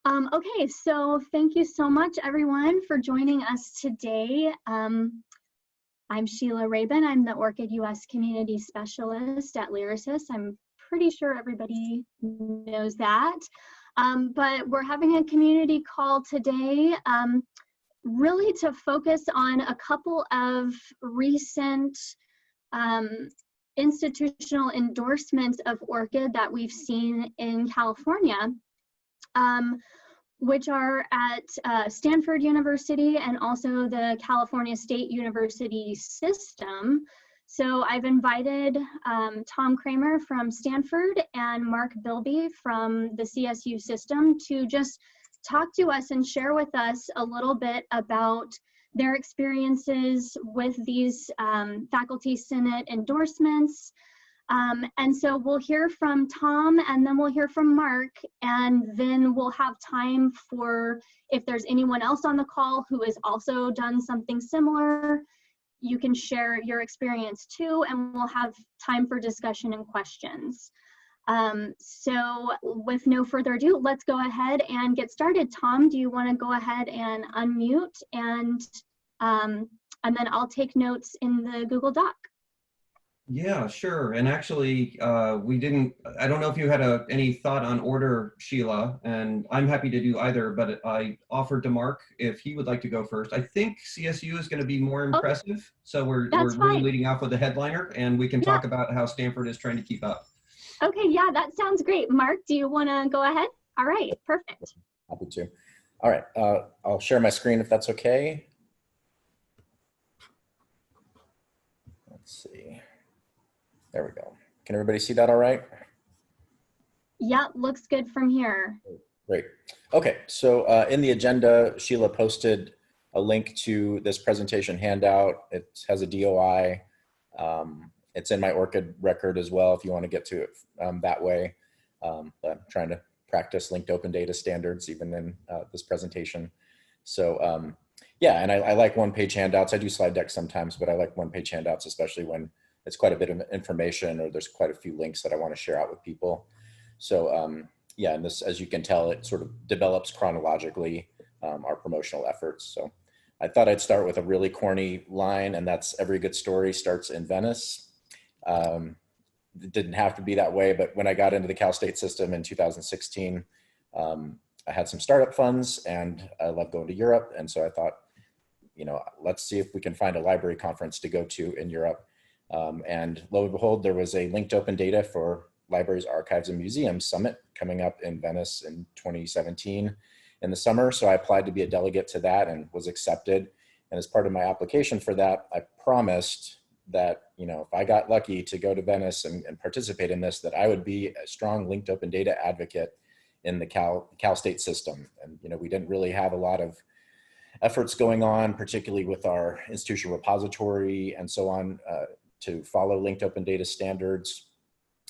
Okay, so thank you so much, everyone, for joining us today. I'm Sheila Rabin. I'm the ORCID US Community Specialist at Lyrasis. I'm pretty sure everybody knows that. But we're having a community call today really to focus on a couple of recent institutional endorsements of ORCID that we've seen in California. Which are at Stanford University and also the California State University system. So I've invited Tom Kramer from Stanford and Mark Bilby from the CSU system to just talk to us and share with us a little bit about their experiences with these faculty senate endorsements. And so we'll hear from Tom and then we'll hear from Mark, and then we'll have time for, if there's anyone else on the call who has also done something similar, you can share your experience too, and we'll have time for discussion and questions. So with no further ado, let's go ahead and get started. Tom, do you want to go ahead and unmute, and then I'll take notes in the Google Doc. Yeah, sure. And actually, I don't know if you had any thought on order, Sheila, and I'm happy to do either, but I offered to Mark if he would like to go first. I think CSU is going to be more impressive. So we're really leading off with the headliner, and we can talk about how Stanford is trying to keep up. Okay, yeah, that sounds great. Mark, do you want to go ahead? All right, perfect. Happy to. All right, I'll share my screen if that's okay. Let's see. There we go. Can everybody see that all right? Yeah, looks good from here. Great. Okay, so in the agenda, Sheila posted a link to this presentation handout. It has a DOI. It's in my ORCID record as well if you want to get to it that way. But I'm trying to practice linked open data standards even in this presentation. So yeah, and I like one-page handouts. I do slide decks sometimes, but I like one-page handouts, especially when it's quite a bit of information or there's quite a few links that I want to share out with people. So yeah, and this, as you can tell, it sort of develops chronologically our promotional efforts. So I thought I'd start with a really corny line, and that's every good story starts in Venice. It didn't have to be that way, but when I got into the Cal State system in 2016, I had some startup funds and I love going to Europe. And so I thought, you know, let's see if we can find a library conference to go to in Europe. And lo and behold, there was a linked open data for libraries, archives, and museums summit coming up in Venice in 2017 in the summer. So I applied to be a delegate to that and was accepted. And as part of my application for that, I promised that, you know, if I got lucky to go to Venice and participate in this, that I would be a strong linked open data advocate in the Cal State system. And, you know, we didn't really have a lot of efforts going on, particularly with our institutional repository and so on, to follow linked open data standards.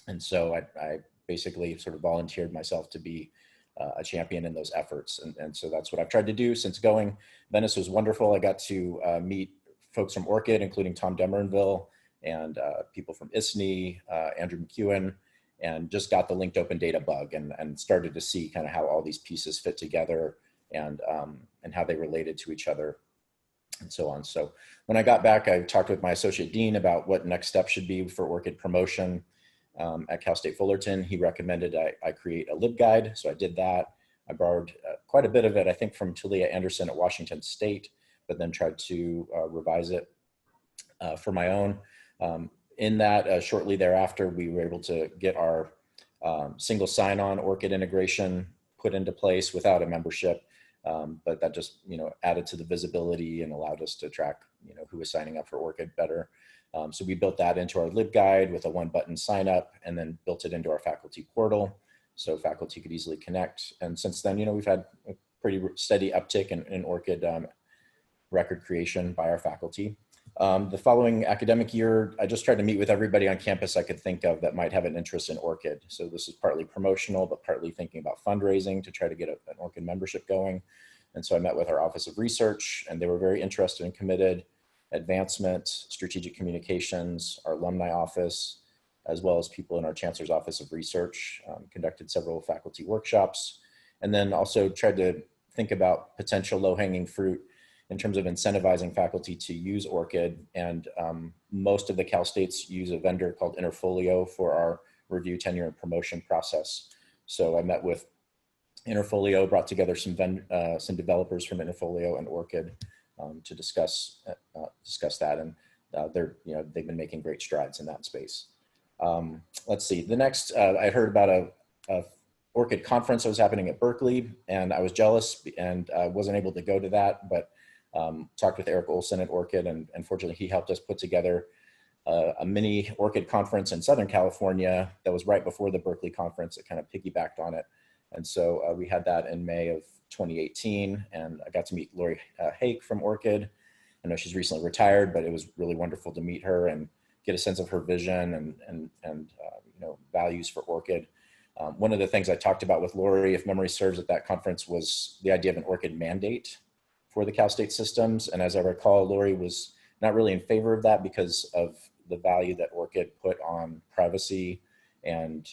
And so I basically sort of volunteered myself to be a champion in those efforts. And so that's what I've tried to do since going. Venice was wonderful. I got to meet folks from ORCID, including Tom Demerenville and people from ISNI, Andrew McEwen, and just got the linked open data bug and started to see kind of how all these pieces fit together and how they related to each other and so on. So when I got back, I talked with my associate dean about what next steps should be for ORCID promotion at Cal State Fullerton. He recommended I create a LibGuide, so I did that. I borrowed quite a bit of it, I think, from Talia Anderson at Washington State, but then tried to revise it for my own. In that, shortly thereafter, we were able to get our single sign-on ORCID integration put into place without a membership. But that just, you know, added to the visibility and allowed us to track, you know, who was signing up for ORCID better. So we built that into our LibGuide with a one-button sign up, and then built it into our faculty portal so faculty could easily connect. And since then, you know, we've had a pretty steady uptick in ORCID record creation by our faculty. The following academic year, I just tried to meet with everybody on campus I could think of that might have an interest in ORCID. So this is partly promotional, but partly thinking about fundraising to try to get an ORCID membership going. And so I met with our Office of Research, and they were very interested and committed. Advancement, Strategic Communications, our alumni office, as well as people in our Chancellor's Office of Research, conducted several faculty workshops. and then also tried to think about potential low-hanging fruit in terms of incentivizing faculty to use ORCID. And most of the Cal States use a vendor called Interfolio for our review, tenure, and promotion process. So I met with Interfolio, brought together some developers from Interfolio and ORCID to discuss that, and they've been making great strides in that space. Let's see. The next, I heard about a ORCID conference that was happening at Berkeley, and I was jealous and wasn't able to go to that, but talked with Eric Olson at ORCID, and fortunately he helped us put together a mini ORCID conference in Southern California that was right before the Berkeley conference. It kind of piggybacked on it. And so we had that in May of 2018, and I got to meet Lori Hake from ORCID. I know she's recently retired, but it was really wonderful to meet her and get a sense of her vision and values for ORCID. One of the things I talked about with Lori, if memory serves, at that conference was the idea of an ORCID mandate for the Cal State systems. And as I recall, Lori was not really in favor of that because of the value that ORCID put on privacy and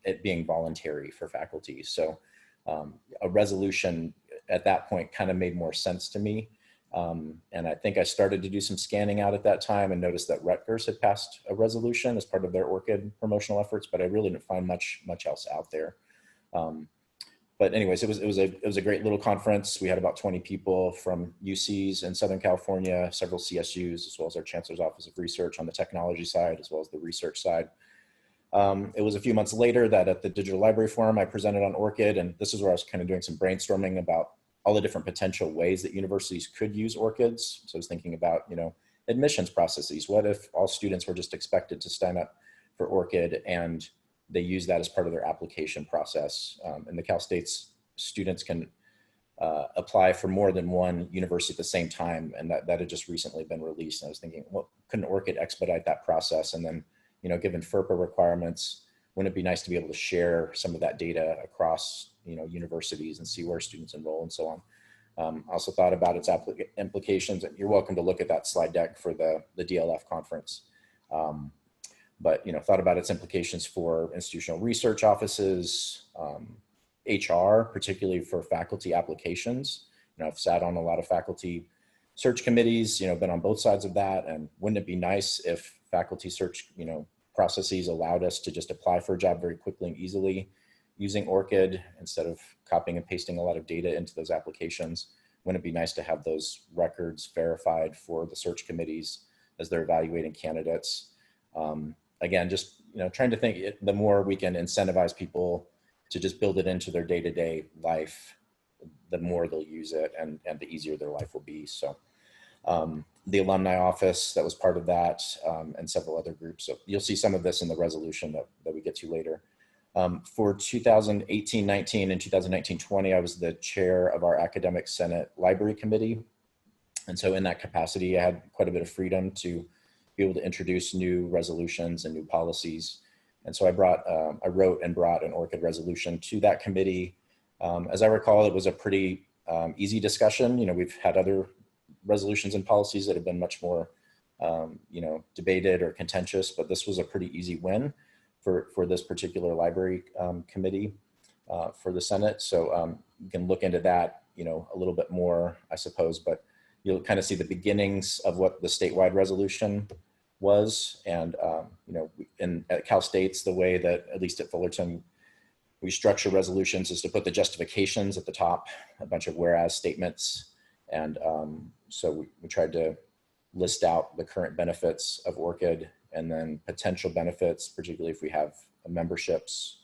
it being voluntary for faculty. So a resolution at that point kind of made more sense to me. And I think I started to do some scanning out at that time and noticed that Rutgers had passed a resolution as part of their ORCID promotional efforts, but I really didn't find much else out there. But anyways, it was a great little conference. We had about 20 people from UCs in Southern California, several CSUs, as well as our Chancellor's Office of Research on the technology side, as well as the research side. It was a few months later that at the Digital Library Forum, I presented on ORCID, and this is where I was kind of doing some brainstorming about all the different potential ways that universities could use ORCIDs. So I was thinking about, admissions processes. What if all students were just expected to sign up for ORCID and they use that as part of their application process? And the Cal State's students can apply for more than one university at the same time, and that had just recently been released. And I was thinking, well, couldn't ORCID expedite that process? And then, given FERPA requirements, wouldn't it be nice to be able to share some of that data across, universities and see where students enroll and so on? I also thought about its implications, and you're welcome to look at that slide deck for the DLF conference. But thought about its implications for institutional research offices, HR, particularly for faculty applications. I've sat on a lot of faculty search committees, been on both sides of that. And wouldn't it be nice if faculty search, processes allowed us to just apply for a job very quickly and easily using ORCID instead of copying and pasting a lot of data into those applications? Wouldn't it be nice to have those records verified for the search committees as they're evaluating candidates? Again, just trying to think, the more we can incentivize people to just build it into their day-to-day life, the more they'll use it and the easier their life will be. So the alumni office that was part of that, and several other groups. So you'll see some of this in the resolution that we get to later. For 2018-19 and 2019-20, I was the chair of our Academic Senate Library Committee. And so in that capacity, I had quite a bit of freedom to be able to introduce new resolutions and new policies. And so I wrote and brought an ORCID resolution to that committee. As I recall, it was a pretty easy discussion. We've had other resolutions and policies that have been much more, debated or contentious, but this was a pretty easy win for this particular library committee for the Senate. So you can look into that, a little bit more, I suppose, but you'll kind of see the beginnings of what the statewide resolution was. And, at Cal State's, the way that, at least at Fullerton, we structure resolutions is to put the justifications at the top, a bunch of whereas statements. And so we tried to list out the current benefits of ORCID and then potential benefits, particularly if we have memberships,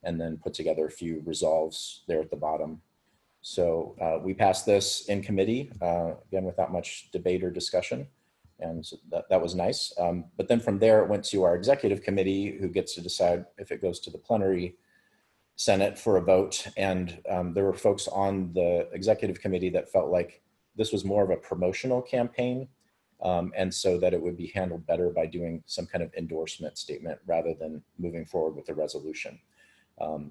and then put together a few resolves there at the bottom. So we passed this in committee, again, without much debate or discussion. And so that was nice. But then from there, it went to our executive committee, who gets to decide if it goes to the plenary Senate for a vote. And there were folks on the executive committee that felt like this was more of a promotional campaign. And so that it would be handled better by doing some kind of endorsement statement rather than moving forward with the resolution.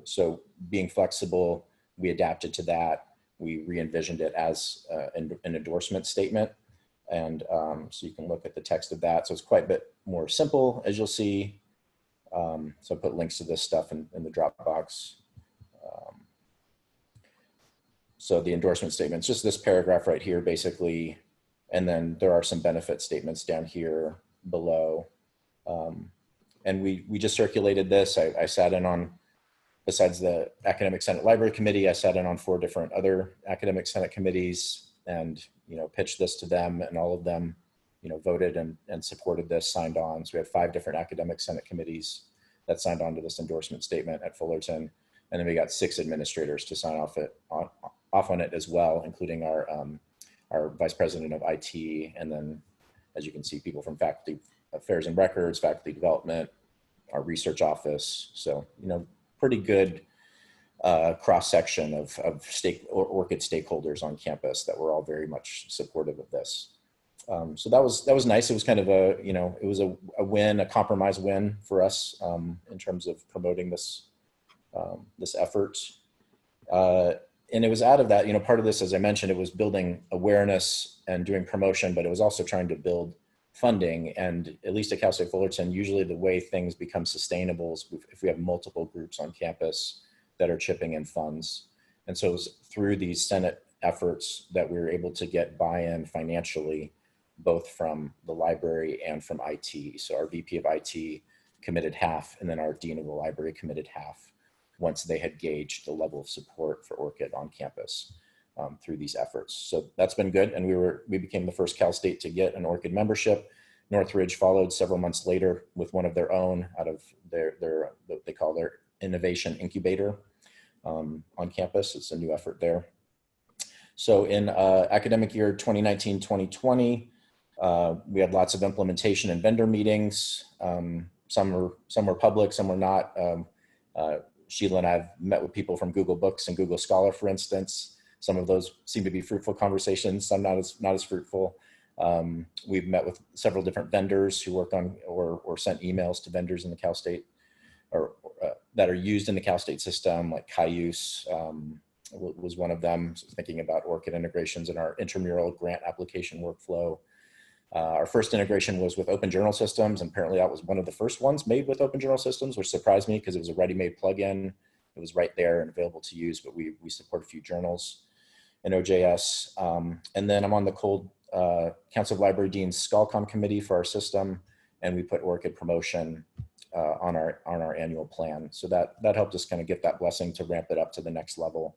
So being flexible, we adapted to that. We re-envisioned it as an endorsement statement. And so you can look at the text of that. So it's quite a bit more simple, as you'll see. So I put links to this stuff in the Dropbox. So the endorsement statements, just this paragraph right here, basically, and then there are some benefit statements down here below. And we just circulated this. I sat in on, besides the Academic Senate Library Committee, I sat in on 4 different other Academic Senate committees and, pitched this to them, and all of them, voted and supported this, signed on. So we had 5 different Academic Senate committees that signed on to this endorsement statement at Fullerton. And then we got 6 administrators to sign off on it as well, including our Vice President of IT. And then, as you can see, people from Faculty Affairs and Records, Faculty Development, our research office. So, pretty good cross-section of ORCID stakeholders on campus that were all very much supportive of this. So that was nice. It was kind of it was a win, a compromise win for us in terms of promoting this effort. And it was out of that, part of this, as I mentioned, it was building awareness and doing promotion, but it was also trying to build funding. And at least at Cal State Fullerton, usually the way things become sustainable is if we have multiple groups on campus that are chipping in funds. And so it was through these Senate efforts that we were able to get buy-in financially, both from the library and from IT. So our VP of IT committed half, and then our Dean of the Library committed half once they had gauged the level of support for ORCID on campus through these efforts. So that's been good. And we became the first Cal State to get an ORCID membership. Northridge followed several months later with one of their own out of what they call their innovation incubator on campus. It's a new effort there. So in academic year 2019-2020, we had lots of implementation and vendor meetings. Some were public, some were not. Sheila and I have met with people from Google Books and Google Scholar, for instance. Some of those seem to be fruitful conversations, some not as fruitful. We've met with several different vendors who work on or sent emails to vendors in the Cal State or that are used in the Cal State system, like Cayuse was one of them. So thinking about ORCID integrations in our intramural grant application workflow. Our first integration was with Open Journal Systems, and apparently that was one of the first ones made with Open Journal Systems, which surprised me because it was a ready-made plugin. It was right there and available to use, but we support a few journals in OJS. And then I'm on the Council of Library Deans Scalcom committee for our system, and we put ORCID promotion on our annual plan. So that helped us kind of get that blessing to ramp it up to the next level.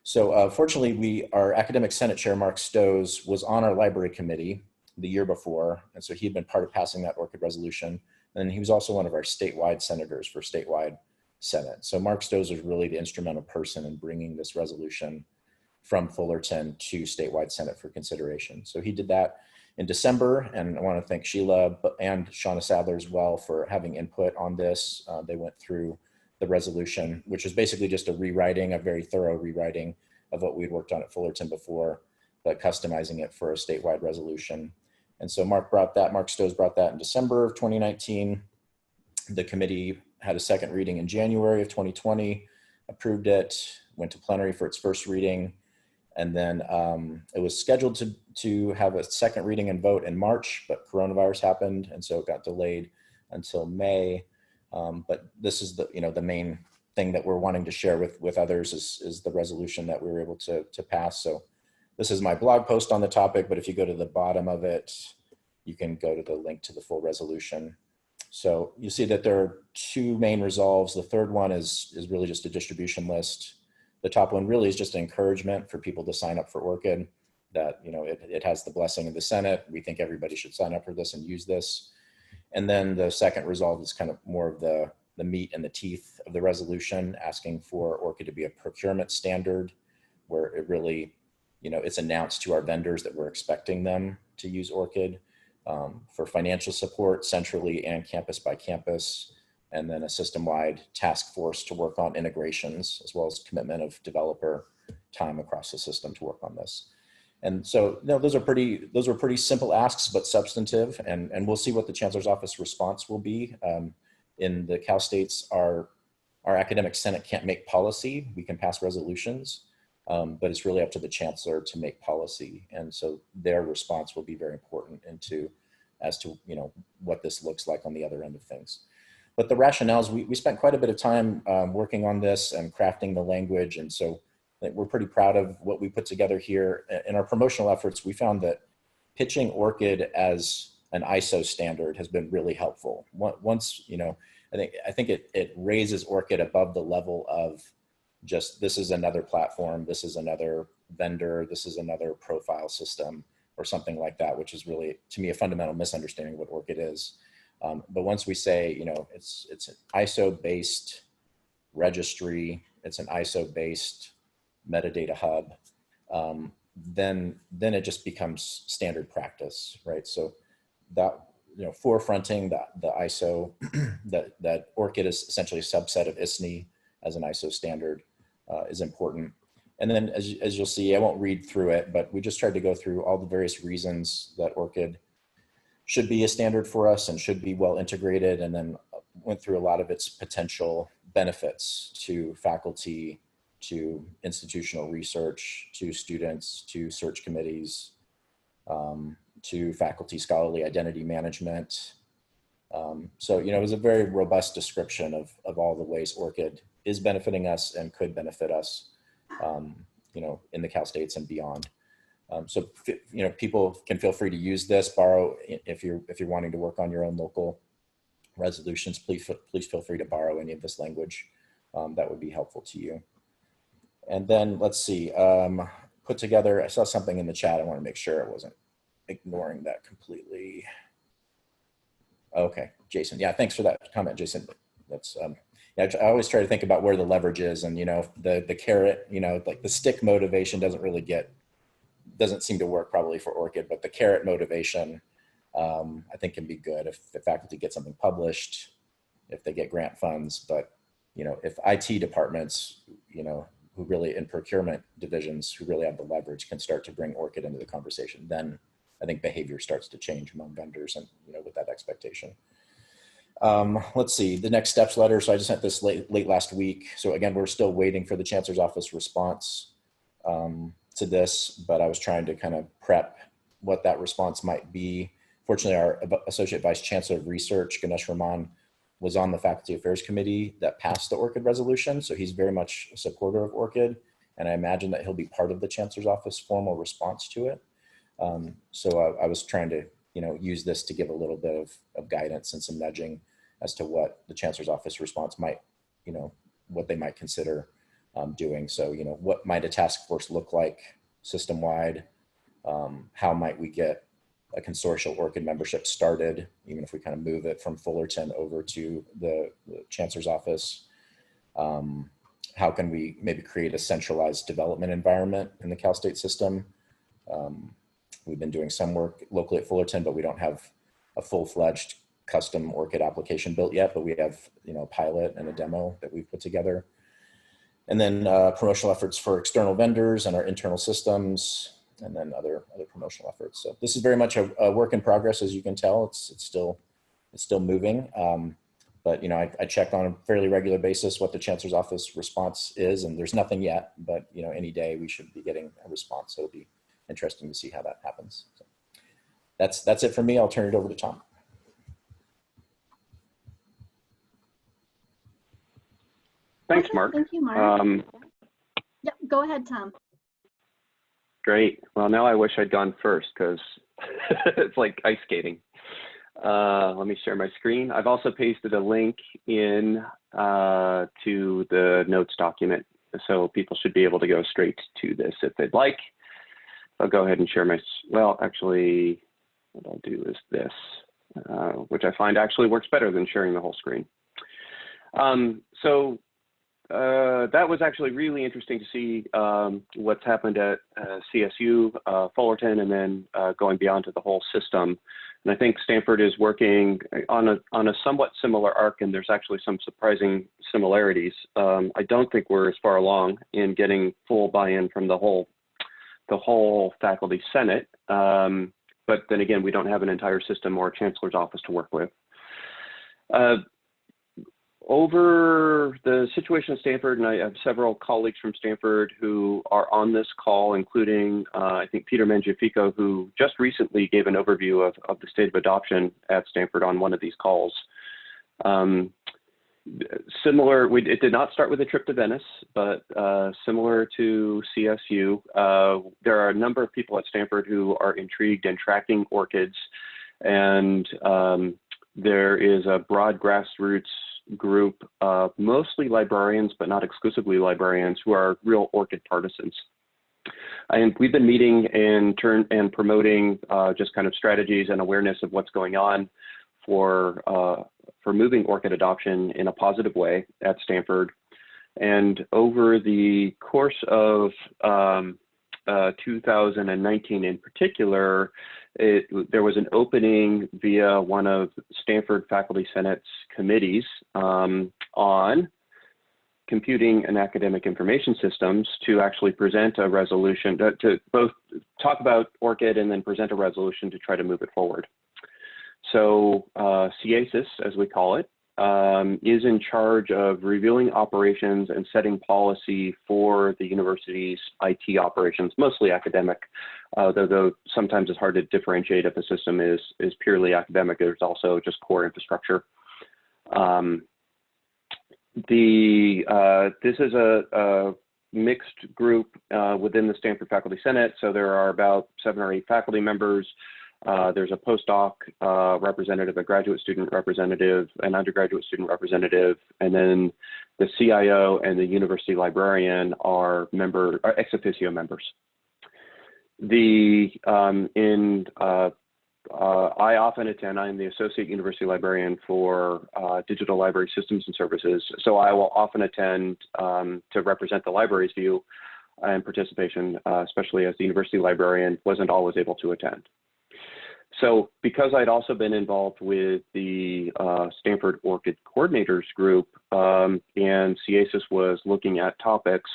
So fortunately, our Academic Senate Chair, Mark Stowe, was on our library committee the year before. And so he'd been part of passing that ORCID resolution. And he was also one of our statewide senators for statewide Senate. So Mark Stowe was really the instrumental person in bringing this resolution from Fullerton to statewide Senate for consideration. So he did that in December. And I want to thank Sheila and Shauna Sadler as well for having input on this. They went through the resolution, which was basically just a very thorough rewriting of what we'd worked on at Fullerton before, but customizing it for a statewide resolution. And so Mark Stowe brought that in December of 2019. The committee had a second reading in January of 2020, approved it, went to plenary for its first reading. And then it was scheduled to have a second reading and vote in March, but coronavirus happened. And so it got delayed until May. But this is the main thing that we're wanting to share with others is the resolution that we were able to pass. So this is my blog post on the topic, but if you go to the bottom of it, you can go to the link to the full resolution. So you see that there are 2 main resolves. The third one is really just a distribution list. The top one really is just an encouragement for people to sign up for ORCID, that it has the blessing of the Senate. We think everybody should sign up for this and use this. And then the second resolve is kind of more of the meat and the teeth of the resolution, asking for ORCID to be a procurement standard where it really, it's announced to our vendors that we're expecting them to use ORCID for financial support centrally and campus by campus, and then a system-wide task force to work on integrations, as well as commitment of developer time across the system to work on this. And so those were pretty simple asks, but substantive, and we'll see what the Chancellor's Office response will be. In the Cal States, our Academic Senate can't make policy. We can pass resolutions, but it's really up to the Chancellor to make policy. And so their response will be very important as to what this looks like on the other end of things. But the rationales, we spent quite a bit of time working on this and crafting the language. And so we're pretty proud of what we put together here. In our promotional efforts, we found that pitching ORCID as an ISO standard has been really helpful. Once, you know, I think it raises ORCID above the level of just, this is another platform, this is another vendor, this is another profile system, or something like that, which is really, to me, a fundamental misunderstanding of what ORCID is. But once we say, you know, it's an ISO-based registry, it's an ISO-based metadata hub, then it just becomes standard practice, right? So that, you know, forefronting the ISO, that ORCID is essentially a subset of ISNI as an ISO standard is important. And then as you'll see, I won't read through it, but we just tried to go through all the various reasons that ORCID should be a standard for us and should be well integrated, and then went through a lot of its potential benefits to faculty, to institutional research, to students, to search committees, to faculty scholarly identity management. So, you know, it was a very robust description of all the ways ORCID is benefiting us and could benefit us, you know, in the Cal States and beyond. So, you know, people can feel free to use this, borrow, if you're wanting to work on your own local resolutions, please feel free to borrow any of this language. That would be helpful to you. And then let's see, put together, I saw something in the chat. I want to make sure I wasn't ignoring that completely. Okay, Jason. Yeah, thanks for that comment, Jason. That's, yeah, I always try to think about where the leverage is, and, you know, the carrot, you know, like the stick motivation doesn't seem to work probably for ORCID, but the carrot motivation, I think, can be good if the faculty get something published, if they get grant funds. But, you know, if IT departments, you know, who really, in procurement divisions, who really have the leverage, can start to bring ORCID into the conversation, then I think behavior starts to change among vendors, and, you know, with that expectation. Let's see, the next steps letter. So I just sent this late last week. So again, we're still waiting for the Chancellor's Office response to this, but I was trying to kind of prep what that response might be. Fortunately, our Associate Vice Chancellor of Research, Ganesh Raman, was on the Faculty Affairs Committee that passed the ORCID resolution. So he's very much a supporter of ORCID, and I imagine that he'll be part of the Chancellor's Office formal response to it. So I was trying to, you know, use this to give a little bit of guidance and some nudging as to what the Chancellor's Office response might, you know, what they might consider doing. So, you know, what might a task force look like system-wide? How might we get a consortial ORCID membership started, even if we kind of move it from Fullerton over to the Chancellor's Office? How can we maybe create a centralized development environment in the Cal State system? We've been doing some work locally at Fullerton, but we don't have a full-fledged custom ORCID application built yet, but we have, you know, a pilot and a demo that we've put together. And then promotional efforts for external vendors and our internal systems, and then other promotional efforts. So this is very much a work in progress, as you can tell. It's still moving, but, you know, I check on a fairly regular basis what the Chancellor's Office response is, and there's nothing yet, but, you know, any day we should be getting a response. So it'll be interesting to see how that happens. So that's it for me. I'll turn it over to Tom. Thanks, Mark. Thank you, Mark. Yep, go ahead, Tom. Great. Well, now I wish I'd gone first, because it's like ice skating. Let me share my screen. I've also pasted a link in to the notes document, so people should be able to go straight to this if they'd like. I'll go ahead and share my, well, actually, what I'll do is this, which I find actually works better than sharing the whole screen. That was actually really interesting to see what's happened at CSU, Fullerton, and then going beyond to the whole system. And I think Stanford is working on a somewhat similar arc, and there's actually some surprising similarities. I don't think we're as far along in getting full buy-in from the whole faculty senate, but then again, we don't have an entire system or a chancellor's office to work with. Over the situation at Stanford, and I have several colleagues from Stanford who are on this call, including I think Peter Mangiafico, who just recently gave an overview of the state of adoption at Stanford on one of these calls. Similar, it did not start with a trip to Venice, but similar to CSU, there are a number of people at Stanford who are intrigued in tracking orchids, and there is a broad grassroots group of mostly librarians, but not exclusively librarians, who are real orchid partisans. And we've been meeting and promoting just kind of strategies and awareness of what's going on for moving orchid adoption in a positive way at Stanford. And over the course of 2019 in particular, there was an opening via one of Stanford Faculty Senate's committees on computing and academic information systems to actually present a resolution, to both talk about ORCID and then present a resolution to try to move it forward. So CASIS, as we call it, is in charge of reviewing operations and setting policy for the university's IT operations, mostly academic, though sometimes it's hard to differentiate if a system is purely academic. There's also just core infrastructure. This is a mixed group within the Stanford Faculty Senate, so there are about 7 or 8 faculty members. There's a postdoc representative, a graduate student representative, an undergraduate student representative, and then the CIO and the university librarian are ex officio members. I often attend. I'm the associate university librarian for digital library systems and services, so I will often attend to represent the library's view and participation, especially as the university librarian wasn't always able to attend. So because I'd also been involved with the Stanford ORCID Coordinators Group, and CASIS was looking at topics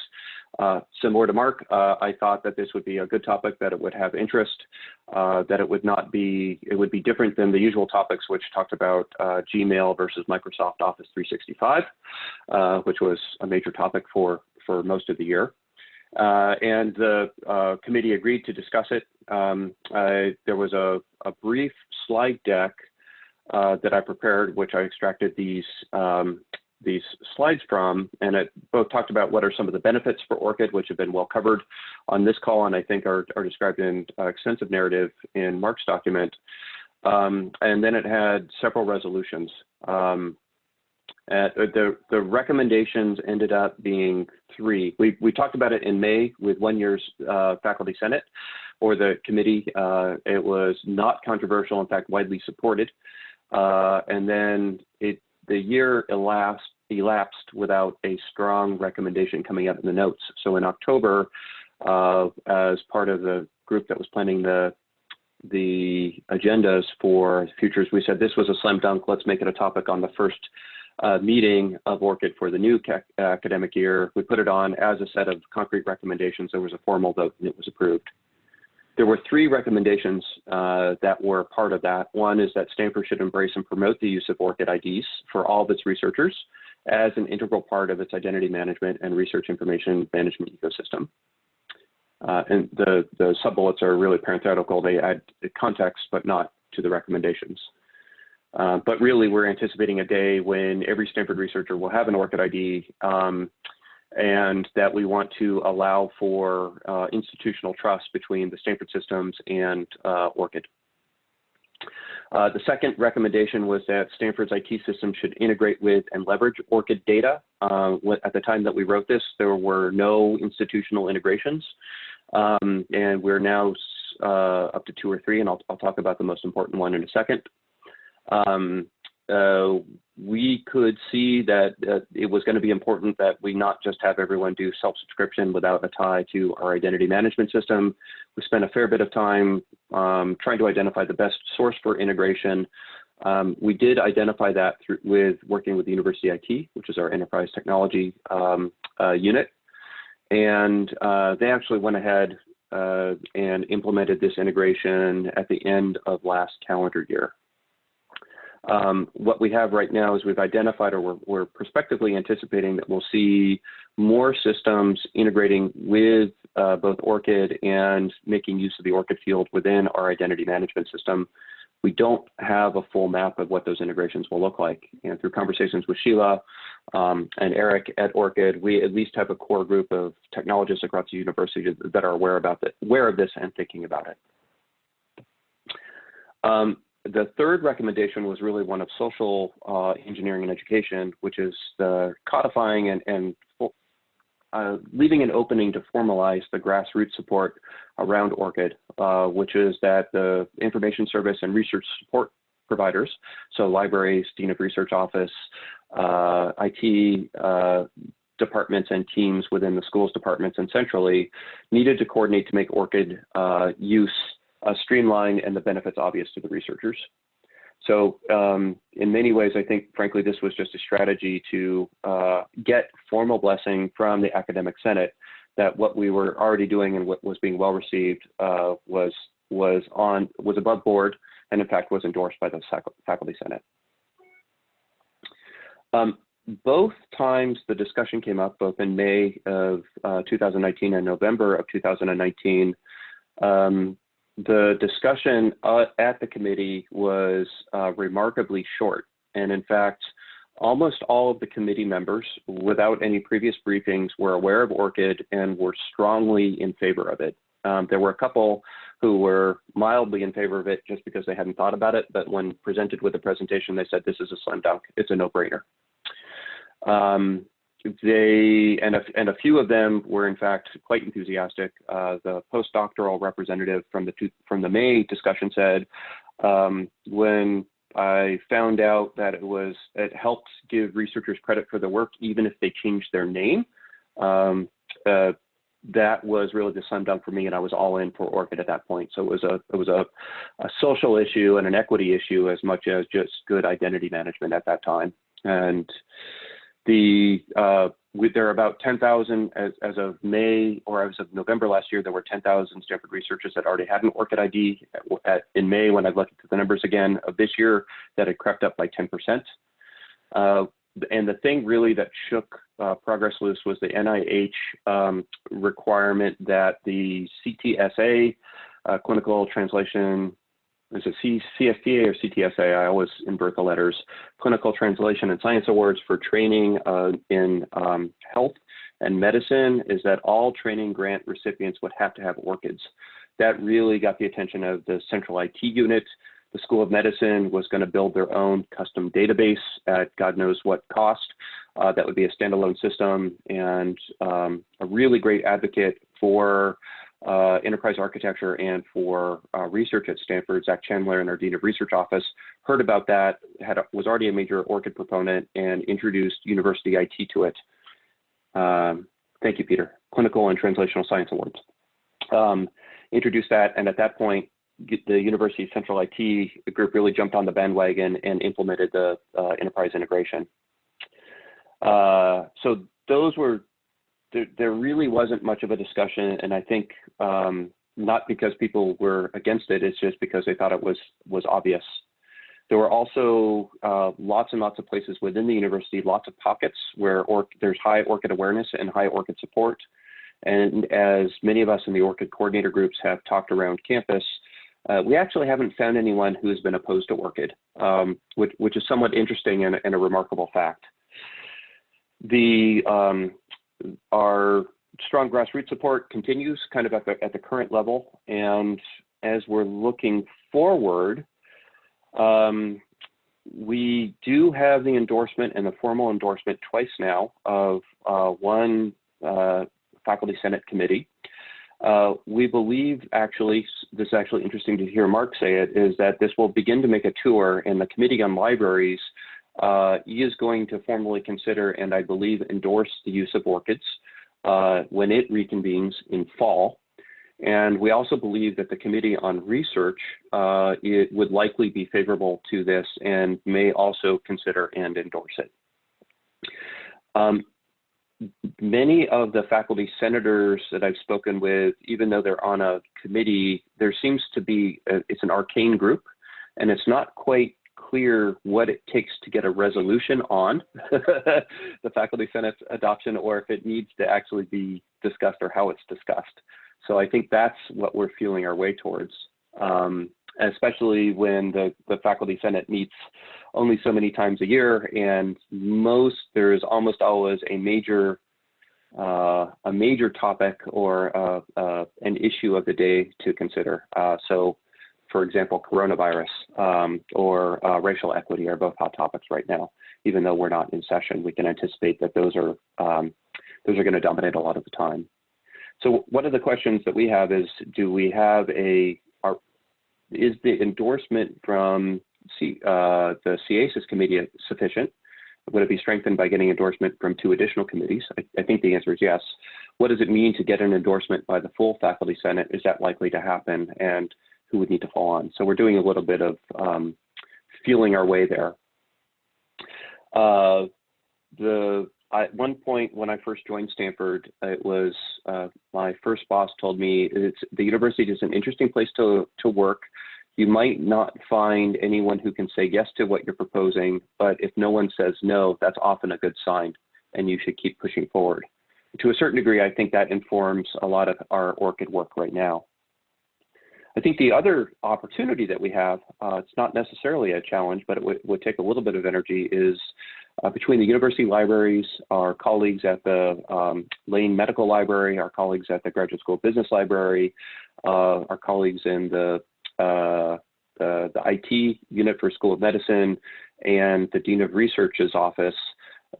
similar to Mark, I thought that this would be a good topic, that it would have interest, that it would be different than the usual topics, which talked about Gmail versus Microsoft Office 365, which was a major topic for most of the year. And the committee agreed to discuss it. There was a brief slide deck that I prepared, which I extracted these slides from, and it both talked about what are some of the benefits for ORCID, which have been well covered on this call, and I think are described in extensive narrative in Mark's document. And then it had several resolutions. The recommendations ended up being 3. We talked about it in May with one year's Faculty Senate or the committee. It was not controversial, in fact, widely supported. And then the year elapsed without a strong recommendation coming out in the notes. So in October, as part of the group that was planning the agendas for futures, we said this was a slam dunk. Let's make it a topic on the first meeting of ORCID for the new academic year. We put it on as a set of concrete recommendations. There was a formal vote and it was approved. There were 3 recommendations that were part of that. One is that Stanford should embrace and promote the use of ORCID IDs for all of its researchers as an integral part of its identity management and research information management ecosystem. And the sub-bullets are really parenthetical. They add context, but not to the recommendations. But really, we're anticipating a day when every Stanford researcher will have an ORCID ID, and that we want to allow for institutional trust between the Stanford systems and ORCID. The second recommendation was that Stanford's IT system should integrate with and leverage ORCID data. At the time that we wrote this, there were no institutional integrations, and we're now up to 2 or 3, and I'll talk about the most important one in a second. We could see that it was going to be important that we not just have everyone do self-subscription without a tie to our identity management system. We spent a fair bit of time trying to identify the best source for integration. We did identify that with working with the University IT, which is our enterprise technology unit. And they actually went ahead and implemented this integration at the end of last calendar year. What we have right now is we've identified, or we're prospectively anticipating that we'll see more systems integrating with both ORCID and making use of the ORCID field within our identity management system we don't have a full map of what those integrations will look like. And through conversations with Sheila and Eric at ORCID, we at least have a core group of technologists across the university that are aware of this and thinking about it. The third recommendation was really one of social engineering and education, which is the codifying and leaving an opening to formalize the grassroots support around ORCID, which is that the information service and research support providers, so libraries, Dean of Research Office, IT departments and teams within the schools departments and centrally, needed to coordinate to make ORCID use streamlined and the benefits obvious to the researchers. So in many ways, I think, frankly, this was just a strategy to get formal blessing from the academic senate that what we were already doing and what was being well received was above board and in fact was endorsed by the faculty senate. Both times the discussion came up, both in May of 2019 and November of 2019, the discussion at the committee was remarkably short. And in fact, almost all of the committee members, without any previous briefings, were aware of ORCID and were strongly in favor of it. There were a couple who were mildly in favor of it just because they hadn't thought about it, but when presented with a presentation, they said, this is a slam dunk, it's a no-brainer. And a few of them were in fact quite enthusiastic. The postdoctoral representative from the May discussion said, when I found out that it helped give researchers credit for their work even if they changed their name, that was really the slam dunk for me, and I was all in for ORCID at that point. So it was a social issue and an equity issue as much as just good identity management at that time. And there are about 10,000 as of May, or as of November last year, there were 10,000 Stanford researchers that already had an ORCID ID. In May, when I looked at the numbers again of this year, that had crept up by 10%. And the thing really that shook progress loose was the NIH requirement that the CTSA, clinical translation, is it CSTA or CTSA? I always invert the letters. Clinical Translation and Science Awards for training in health and medicine, is that all training grant recipients would have to have ORCIDs. That really got the attention of the central IT unit. The School of Medicine was going to build their own custom database at God knows what cost. That would be a standalone system, and a really great advocate for enterprise architecture and for research at Stanford, Zach Chandler, in our Dean of Research Office, heard about that, was already a major ORCID proponent, and introduced university IT to it. Thank you, Peter. Clinical and Translational Science Awards. Introduced that, and at that point, the university's central IT group really jumped on the bandwagon and implemented the enterprise integration. So those were, there really wasn't much of a discussion, and I think not because people were against it, it's just because they thought it was obvious. There were also lots and lots of places within the university, lots of pockets where there's high ORCID awareness and high ORCID support. And as many of us in the ORCID coordinator groups have talked around campus, we actually haven't found anyone who has been opposed to ORCID, which is somewhat interesting and a remarkable fact. Our strong grassroots support continues kind of at the current level, and as we're looking forward, we do have the endorsement and the formal endorsement twice now of one faculty senate committee. We believe, actually, this is actually interesting to hear Mark say it, is that this will begin to make a tour, and the Committee on Libraries is going to formally consider and I believe endorse the use of ORCIDs when it reconvenes in fall. And we also believe that the Committee on Research it would likely be favorable to this and may also consider and endorse it. Many of the faculty senators that I've spoken with, even though they're on a committee, there seems to be, it's an arcane group, and it's not quite clear what it takes to get a resolution on the faculty senate adoption, or if it needs to actually be discussed or how it's discussed. So I think that's what we're feeling our way towards. especially when the faculty senate meets only so many times a year, and there's almost always a major topic or an issue of the day to consider. So, for example, coronavirus or racial equity are both hot topics right now. Even though we're not in session, we can anticipate that those are going to dominate a lot of the time. So one of the questions that we have is, do we have is the endorsement from the CASIS committee sufficient? Would it be strengthened by getting endorsement from 2 additional committees? I think the answer is yes. What does it mean to get an endorsement by the full faculty senate? Is that likely to happen? And who would need to fall on? So we're doing a little bit of feeling our way there. At one point when I first joined Stanford, it was my first boss told me the university is an interesting place to work. You might not find anyone who can say yes to what you're proposing, but if no one says no, that's often a good sign, and you should keep pushing forward. To a certain degree, I think that informs a lot of our ORCID work right now. I think the other opportunity that we have, it's not necessarily a challenge, but it would take a little bit of energy, is between the university libraries, our colleagues at the Lane Medical Library, our colleagues at the Graduate School Business Library, our colleagues in the IT unit for School of Medicine, and the Dean of Research's office,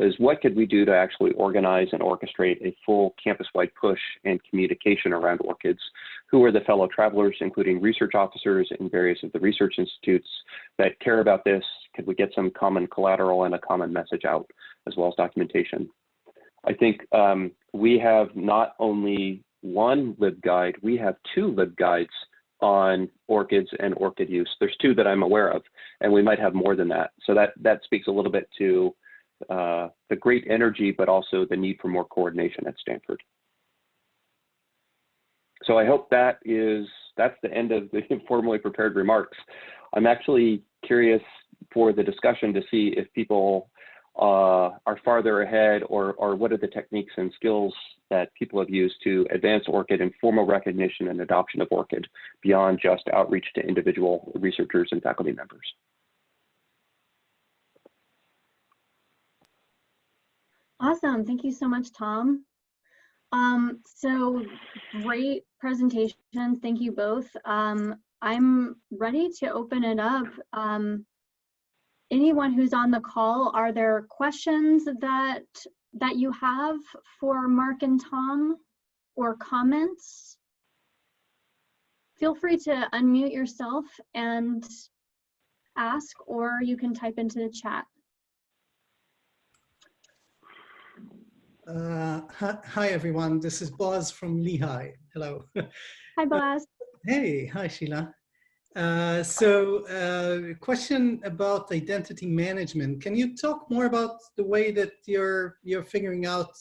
is what could we do to actually organize and orchestrate a full campus-wide push and communication around ORCIDs? Who are the fellow travelers, including research officers in various of the research institutes that care about this? Could we get some common collateral and a common message out, as well as documentation? I think we have not only one LibGuide, we have 2 LibGuides on ORCIDs and ORCID use. There's 2 that I'm aware of, and we might have more than that. So that speaks a little bit to the great energy, but also the need for more coordination at Stanford. So I hope that's the end of the informally prepared remarks. I'm actually curious for the discussion to see if people are farther ahead, or what are the techniques and skills that people have used to advance ORCID and formal recognition and adoption of ORCID beyond just outreach to individual researchers and faculty members. Awesome. Thank you so much, Tom. So great presentations. Thank you both. I'm ready to open it up. Anyone who's on the call, are there questions that you have for Mark and Tom, or comments? Feel free to unmute yourself and ask, or you can type into the chat. Hi everyone, this is Boaz from Lehigh. Hello. Hi Boaz. Hey, hi Sheila. Question about identity management. Can you talk more about the way that you're figuring out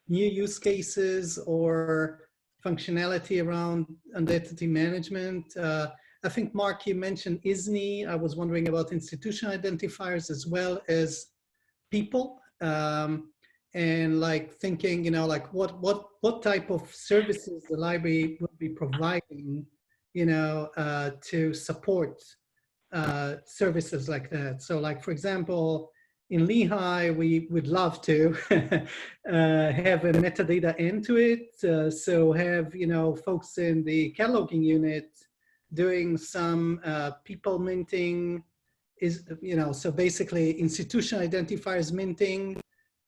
new use cases or functionality around identity management? I think Mark, you mentioned ISNI. I was wondering about institution identifiers as well as people. And like thinking, you know, like what type of services the library would be providing, you know, to support services like that. So like, for example, in Lehigh, we would love to have a metadata end to it. So have, you know, folks in the cataloging unit doing some people minting, you know, so basically institution identifiers minting,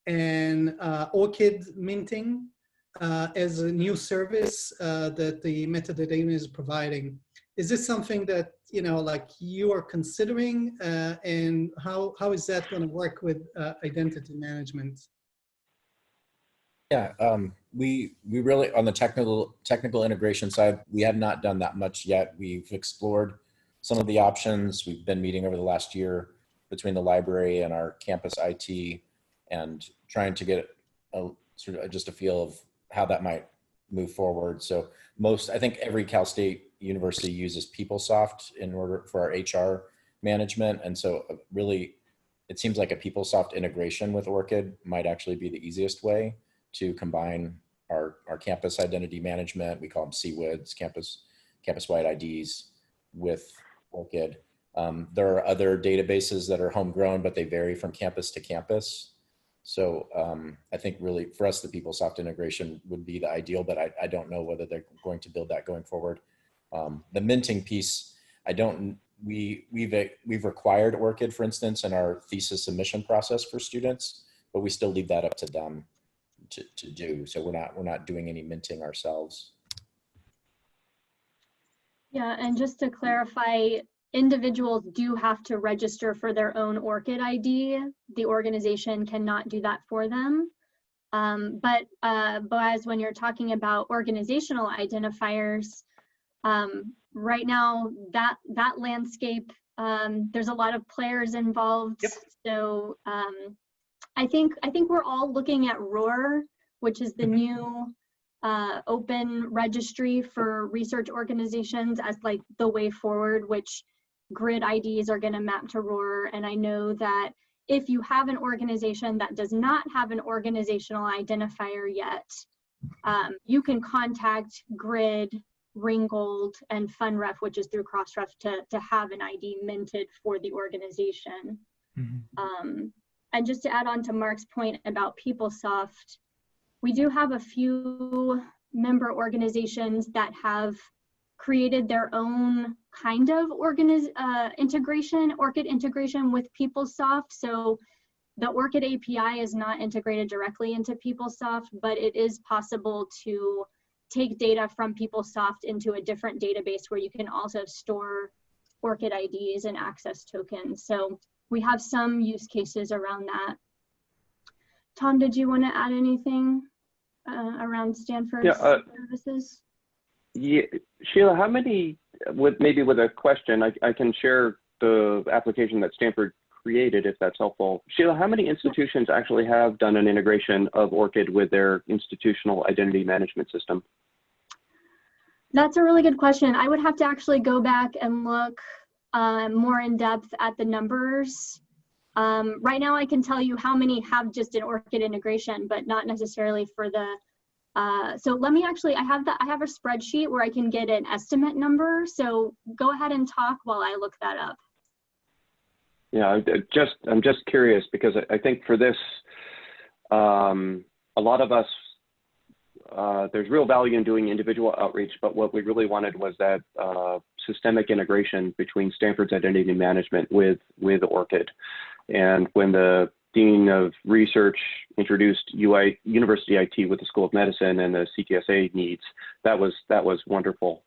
and ORCID minting as a new service that the metadata unit is providing. Is this something that, you know, like you are considering, and how is that going to work with identity management? Yeah, we really, on the technical integration side, we have not done that much yet. We've explored some of the options. We've been meeting over the last year between the library and our campus IT, and trying to get a sort of just a feel of how that might move forward. So I think every Cal State university uses PeopleSoft in order for our HR management. And so really, it seems like a PeopleSoft integration with ORCID might actually be the easiest way to combine our campus identity management, we call them CWIDs, campus-wide IDs, with ORCID. There are other databases that are homegrown, but they vary from campus to campus. So I think really for us, the PeopleSoft integration would be the ideal, but I don't know whether they're going to build that going forward. The minting piece, we've required ORCID, for instance, in our thesis submission process for students, but we still leave that up to them to do. So we're not doing any minting ourselves. Yeah, and just to clarify, individuals do have to register for their own ORCID ID. The organization cannot do that for them. But Boaz, when you're talking about organizational identifiers, right now that landscape, there's a lot of players involved. Yep. So I think we're all looking at ROAR, which is the new open registry for research organizations, as like the way forward, which grid IDs are going to map to ROAR. And I know that if you have an organization that does not have an organizational identifier yet, you can contact Grid, Ringgold, and FundRef, which is through Crossref, to have an ID minted for the organization. Mm-hmm. And just to add on to Mark's point about PeopleSoft, we do have a few member organizations that have created their own kind of integration, ORCID integration with PeopleSoft. So the ORCID API is not integrated directly into PeopleSoft, but it is possible to take data from PeopleSoft into a different database where you can also store ORCID IDs and access tokens. So we have some use cases around that. Tom, did you want to add anything around Stanford's services? Yeah, Sheila, how many, maybe with a question, I can share the application that Stanford created if that's helpful. Sheila, how many institutions actually have done an integration of ORCID with their institutional identity management system? That's a really good question. I would have to actually go back and look more in depth at the numbers. Right now I can tell you how many have just an ORCID integration, but not necessarily for the, so let me actually, I have a spreadsheet where I can get an estimate number. So go ahead and talk while I look that up. Yeah, I'm just curious because I think for this, a lot of us, there's real value in doing individual outreach, but what we really wanted was that systemic integration between Stanford's identity management with ORCID. And when the Dean of Research introduced University IT with the School of Medicine and the CTSA needs, that was wonderful.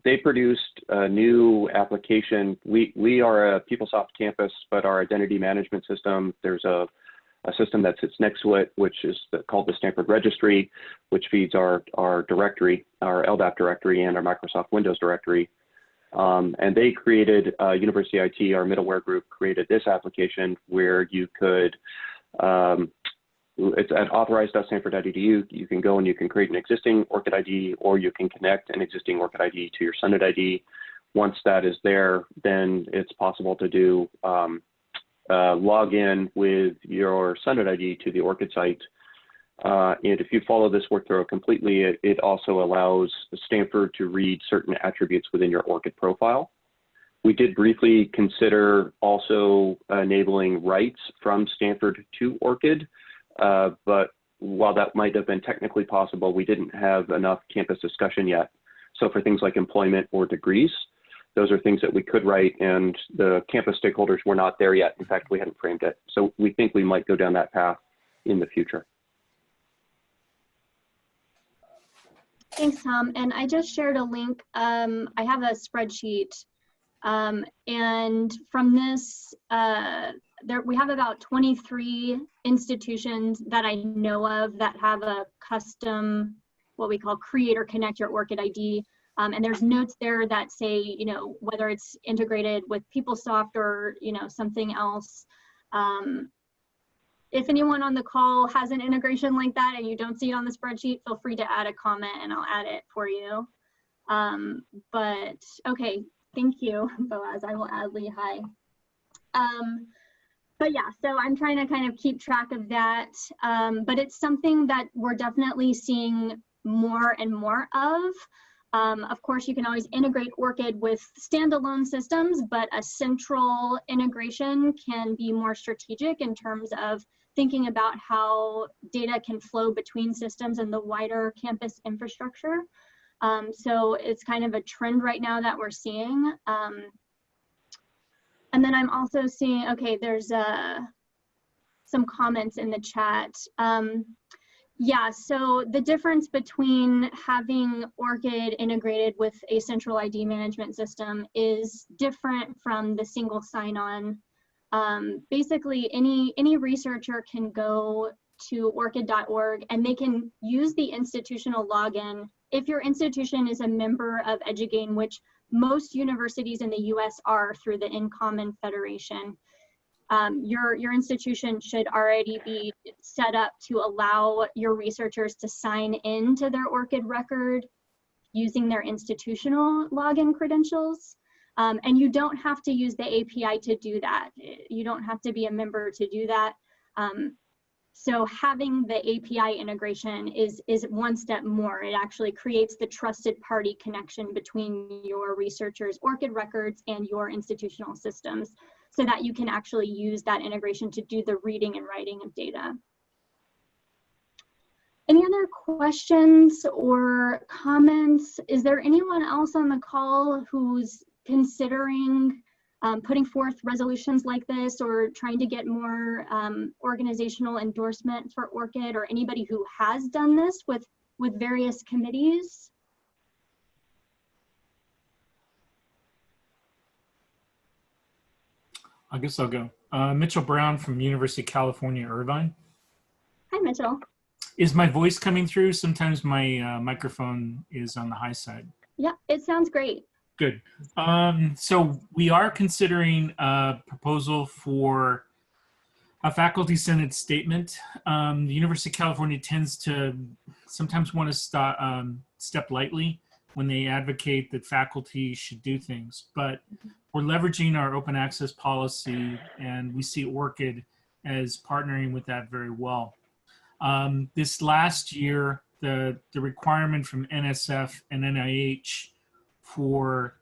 They produced a new application. We are a PeopleSoft campus, but our identity management system, there's a system that sits next to it, which is called the Stanford Registry, which feeds our directory, our LDAP directory and our Microsoft Windows directory. And they created, University IT, our middleware group, created this application where you could, it's at authorized.stanford.edu. You can go and you can create an existing ORCID ID, or you can connect an existing ORCID ID to your Sunit ID. Once that is there, then it's possible to do log in with your Sunit ID to the ORCID site. And if you follow this workflow completely, it also allows Stanford to read certain attributes within your ORCID profile. We did briefly consider also enabling writes from Stanford to ORCID, but while that might have been technically possible, we didn't have enough campus discussion yet. So for things like employment or degrees, those are things that we could write, and the campus stakeholders were not there yet. In fact, we hadn't framed it. So we think we might go down that path in the future. Thanks, Tom. And I just shared a link. I have a spreadsheet, and from this, we have about 23 institutions that I know of that have a custom, what we call create or connect your ORCID ID. And there's notes there that say, you know, whether it's integrated with PeopleSoft or, you know, something else. If anyone on the call has an integration like that and you don't see it on the spreadsheet, feel free to add a comment and I'll add it for you. But okay, thank you, Boaz. I will add Lehigh. But yeah, so I'm trying to kind of keep track of that. But it's something that we're definitely seeing more and more of. Of course, you can always integrate ORCID with standalone systems, but a central integration can be more strategic in terms of thinking about how data can flow between systems and the wider campus infrastructure. So it's kind of a trend right now that we're seeing. And then I'm also seeing, okay, there's some comments in the chat. Yeah, so the difference between having ORCID integrated with a central ID management system is different from the single sign-on. Basically, any researcher can go to orcid.org and they can use the institutional login. If your institution is a member of EDUGAIN, which most universities in the US are through the In Common Federation, your institution should already be set up to allow your researchers to sign in to their ORCID record using their institutional login credentials. And you don't have to use the API to do that. You don't have to be a member to do that. So having the API integration is one step more. It actually creates the trusted party connection between your researchers' ORCID records and your institutional systems, so that you can actually use that integration to do the reading and writing of data. Any other questions or comments? Is there anyone else on the call who's considering putting forth resolutions like this, or trying to get more organizational endorsement for ORCID, or anybody who has done this with various committees? I guess I'll go. Mitchell Brown from University of California, Irvine. Hi, Mitchell. Is my voice coming through? Sometimes my microphone is on the high side. Yeah, it sounds great. Good. So we are considering a proposal for a faculty senate statement. The University of California tends to sometimes want to step lightly when they advocate that faculty should do things, but we're leveraging our open access policy, and we see ORCID as partnering with that very well. This last year, the requirement from NSF and NIH for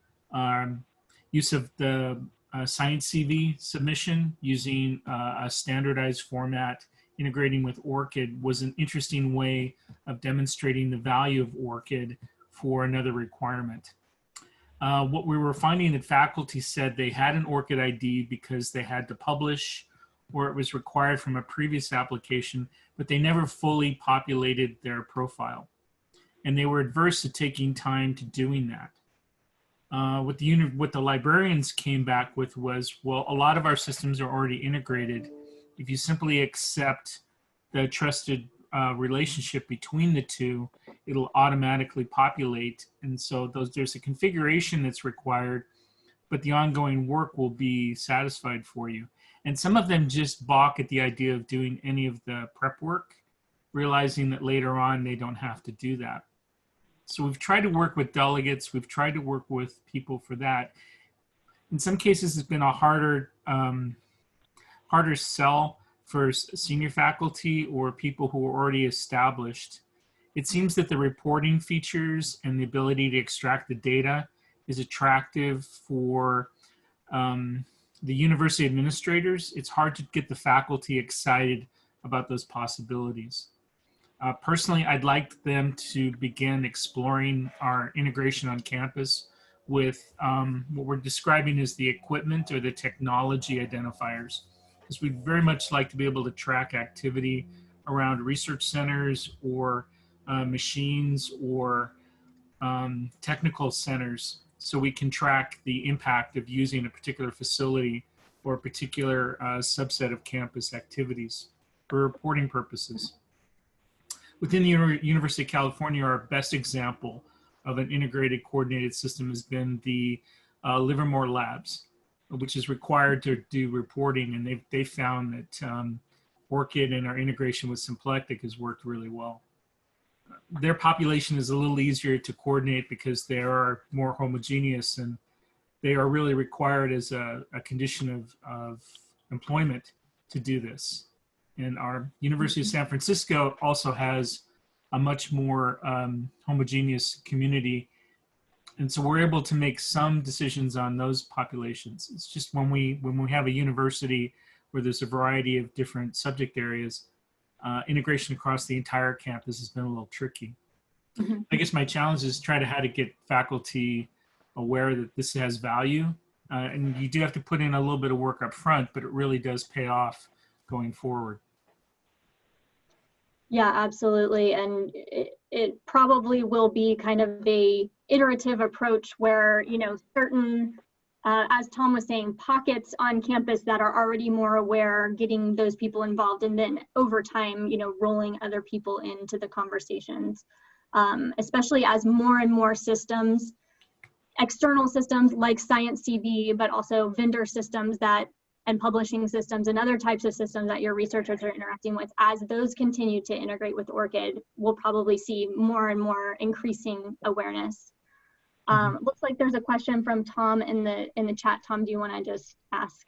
use of the science CV submission using a standardized format integrating with ORCID was an interesting way of demonstrating the value of ORCID for another requirement. What we were finding that faculty said they had an ORCID ID because they had to publish or it was required from a previous application, but they never fully populated their profile. And they were adverse to taking time to doing that. What the librarians came back with was, well, a lot of our systems are already integrated. If you simply accept the trusted relationship between the two, it'll automatically populate. And so there's a configuration that's required, but the ongoing work will be satisfied for you. And some of them just balk at the idea of doing any of the prep work, realizing that later on they don't have to do that. So we've tried to work with delegates. We've tried to work with people for that. In some cases, it's been a harder sell for senior faculty or people who are already established. It seems that the reporting features and the ability to extract the data is attractive for the university administrators. It's hard to get the faculty excited about those possibilities. Personally, I'd like them to begin exploring our integration on campus with what we're describing as the equipment or the technology identifiers, because we'd very much like to be able to track activity around research centers or machines or technical centers, so we can track the impact of using a particular facility or a particular subset of campus activities for reporting purposes. Within the University of California, our best example of an integrated coordinated system has been the Livermore Labs, which is required to do reporting, and they found that ORCID and our integration with Symplectic has worked really well. Their population is a little easier to coordinate because they are more homogeneous, and they are really required as a condition of employment to do this. And our University of San Francisco also has a much more homogeneous community And so we're able to make some decisions on those populations. It's just when we have a university where there's a variety of different subject areas, integration across the entire campus has been a little tricky. Mm-hmm. I guess my challenge is try to how to get faculty aware that this has value. And you do have to put in a little bit of work up front, but it really does pay off going forward. Yeah, absolutely. And it probably will be kind of a iterative approach where, you know, certain, as Tom was saying, pockets on campus that are already more aware, getting those people involved, and then over time, you know, rolling other people into the conversations, especially as more and more systems, external systems like Science CV, but also vendor systems that, and publishing systems and other types of systems that your researchers are interacting with, as those continue to integrate with ORCID, we'll probably see more and more increasing awareness. Looks like there's a question from Tom in the chat. Tom, do you want to just ask?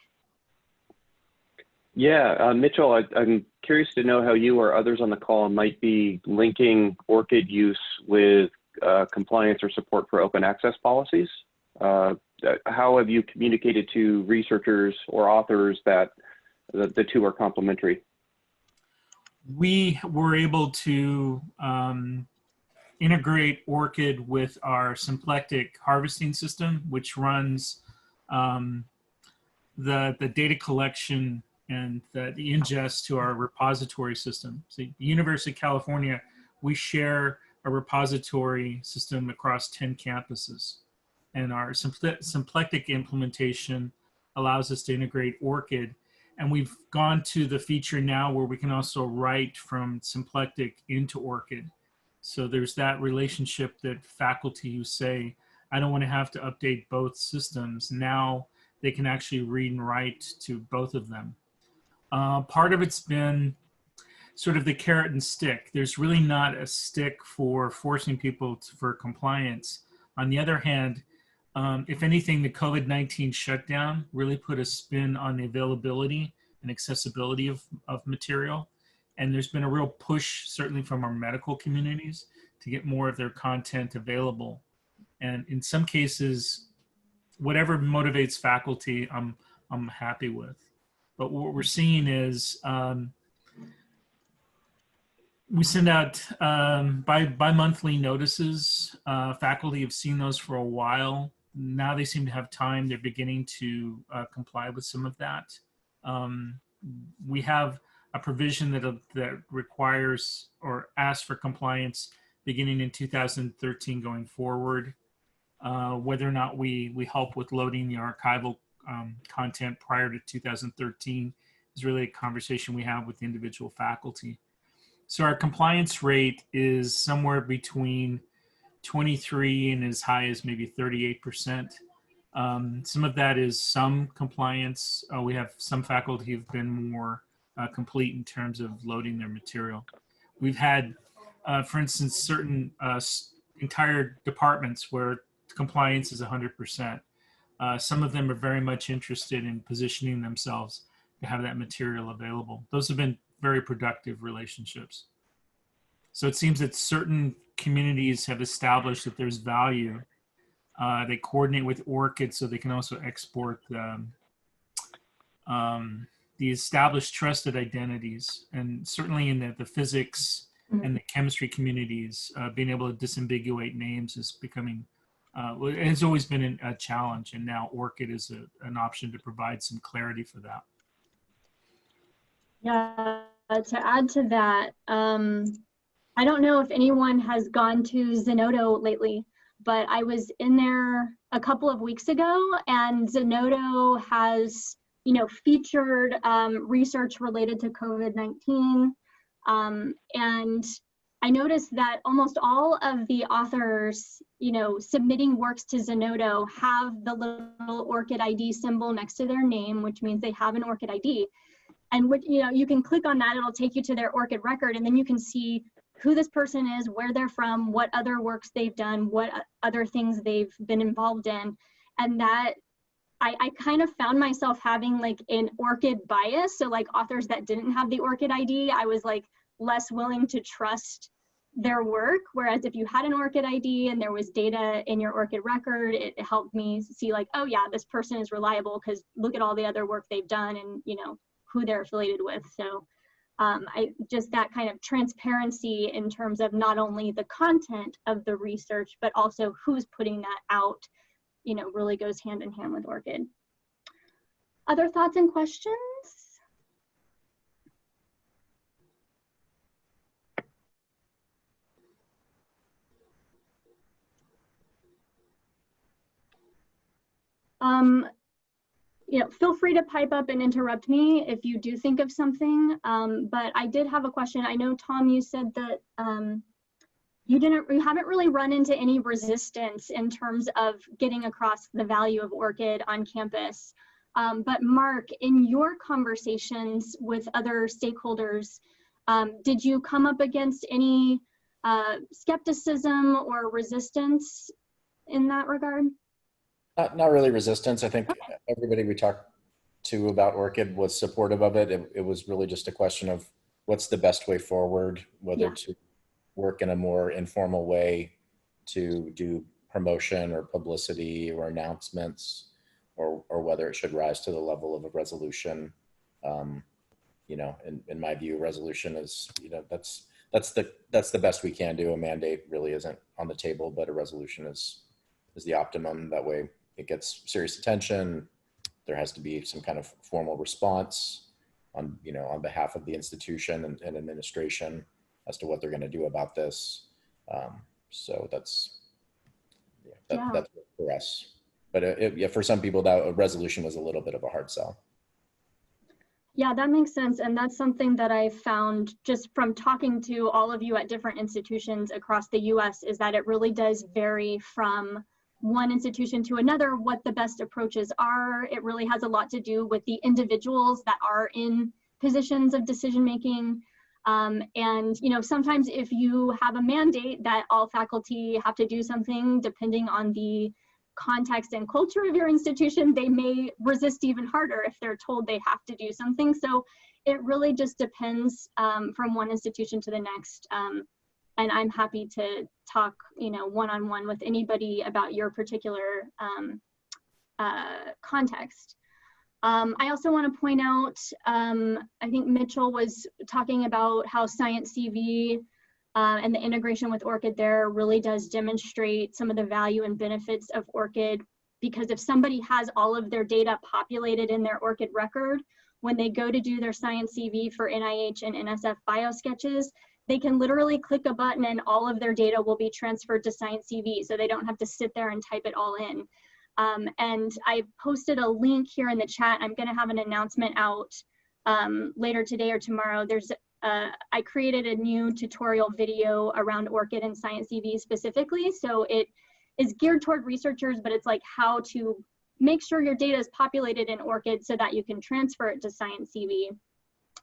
Yeah, Mitchell, I'm curious to know how you or others on the call might be linking ORCID use with compliance or support for open access policies. How have you communicated to researchers or authors that the two are complementary? We were able to integrate ORCID with our symplectic harvesting system, which runs the data collection and the ingest to our repository system. So the University of California, we share a repository system across 10 campuses. And our symplectic implementation allows us to integrate ORCID. And we've gone to the feature now where we can also write from symplectic into ORCID. So there's that relationship that faculty who say, I don't want to have to update both systems. Now they can actually read and write to both of them. Part of it's been sort of the carrot and stick. There's really not a stick for forcing people for compliance. On the other hand, if anything, the COVID-19 shutdown really put a spin on the availability and accessibility of material. And there's been a real push, certainly from our medical communities, to get more of their content available. And in some cases, whatever motivates faculty, I'm happy with. But what we're seeing is we send out bi-monthly notices. Faculty have seen those for a while. Now they seem to have time. They're beginning to comply with some of that. We have a provision that requires or asks for compliance beginning in 2013 going forward. Whether or not we help with loading the archival content prior to 2013 is really a conversation we have with individual faculty. So our compliance rate is somewhere between 23 and as high as maybe 38%. Some of that is some compliance. We have some faculty who've been more complete in terms of loading their material. We've had, for instance, certain entire departments where compliance is 100%. Some of them are very much interested in positioning themselves to have that material available. Those have been very productive relationships. So it seems that certain communities have established that there's value. They coordinate with ORCID so they can also export the established trusted identities. And certainly in the physics and the chemistry communities, being able to disambiguate names is becoming, it has always been a challenge. And now ORCID is an option to provide some clarity for that. Yeah, to add to that, I don't know if anyone has gone to Zenodo lately, but I was in there a couple of weeks ago, and Zenodo has, you know, featured research related to COVID-19. And I noticed that almost all of the authors, you know, submitting works to Zenodo have the little ORCID ID symbol next to their name, which means they have an ORCID ID. And what, you know, you can click on that, it'll take you to their ORCID record, and then you can see who this person is, where they're from, what other works they've done, what other things they've been involved in. And that, I kind of found myself having like an ORCID bias. So like authors that didn't have the ORCID ID, I was like less willing to trust their work. Whereas if you had an ORCID ID and there was data in your ORCID record, it helped me see like, oh yeah, this person is reliable because look at all the other work they've done and you know who they're affiliated with. So I just that kind of transparency in terms of not only the content of the research, but also who's putting that out, you know, really goes hand in hand with ORCID. Other thoughts and questions? You know, feel free to pipe up and interrupt me if you do think of something. But I did have a question. I know, Tom, you said that you haven't really run into any resistance in terms of getting across the value of ORCID on campus. But Mark, in your conversations with other stakeholders, did you come up against any skepticism or resistance in that regard? Not really resistance. I think everybody we talked to about ORCID was supportive of it. It was really just a question of what's the best way forward, whether to work in a more informal way to do promotion or publicity or announcements, or whether it should rise to the level of a resolution. You know, in my view, resolution is, you know, that's the best we can do. A mandate really isn't on the table, but a resolution is the optimum. That way it gets serious attention. There has to be some kind of formal response on, you know, on behalf of the institution and administration as to what they're going to do about this. So that's for us. But yeah, for some people, that a resolution was a little bit of a hard sell. Yeah, that makes sense. And that's something that I found just from talking to all of you at different institutions across the US, is that it really does vary from one institution to another what the best approaches are. It really has a lot to do with the individuals that are in positions of decision making. And you know, sometimes if you have a mandate that all faculty have to do something, depending on the context and culture of your institution, they may resist even harder if they're told they have to do something. So it really just depends from one institution to the next. And I'm happy to talk, you know, one-on-one with anybody about your particular context. I also want to point out, I think Mitchell was talking about how Science CV and the integration with ORCID there really does demonstrate some of the value and benefits of ORCID, because if somebody has all of their data populated in their ORCID record, when they go to do their Science CV for NIH and NSF biosketches, they can literally click a button and all of their data will be transferred to Science CV, so they don't have to sit there and type it all in. And I posted a link here in the chat. I'm going to have an announcement out later today or tomorrow. There's I created a new tutorial video around ORCID and Science CV specifically. So it is geared toward researchers, but it's like how to make sure your data is populated in ORCID so that you can transfer it to Science CV.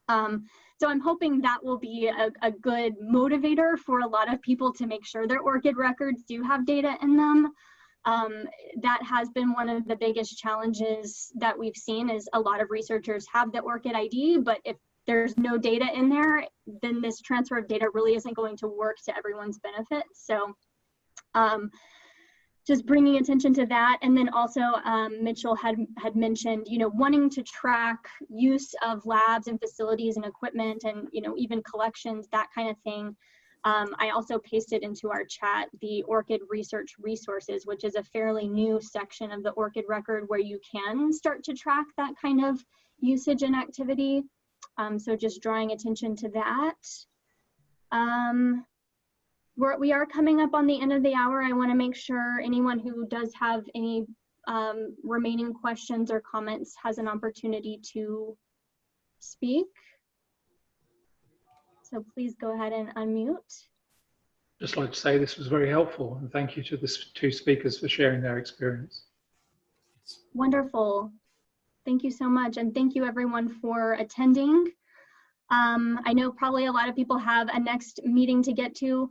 So I'm hoping that will be a good motivator for a lot of people to make sure their ORCID records do have data in them. That has been one of the biggest challenges that we've seen, is a lot of researchers have the ORCID ID, but if there's no data in there, then this transfer of data really isn't going to work to everyone's benefit. So just bringing attention to that. And then also Mitchell had mentioned, you know, wanting to track use of labs and facilities and equipment and, you know, even collections, that kind of thing. I also pasted into our chat the ORCID Research Resources, which is a fairly new section of the ORCID record where you can start to track that kind of usage and activity. So just drawing attention to that. We are coming up on the end of the hour. I want to make sure anyone who does have any remaining questions or comments has an opportunity to speak. So please go ahead and unmute. Just like to say this was very helpful, and thank you to the two speakers for sharing their experience. Wonderful. Thank you so much. And thank you everyone for attending. I know probably a lot of people have a next meeting to get to.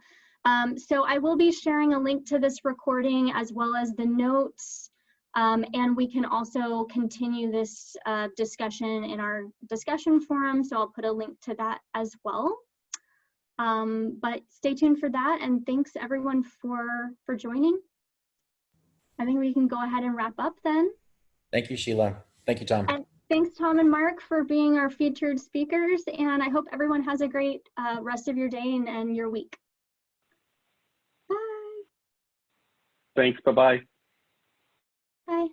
So I will be sharing a link to this recording as well as the notes. And we can also continue this discussion in our discussion forum. So I'll put a link to that as well. But stay tuned for that, and thanks everyone for joining. I think we can go ahead and wrap up then. Thank you, Sheila. Thank you, Tom. And thanks, Tom and Mark, for being our featured speakers. And I hope everyone has a great rest of your day and your week. Bye. Thanks. Bye-bye. Bye.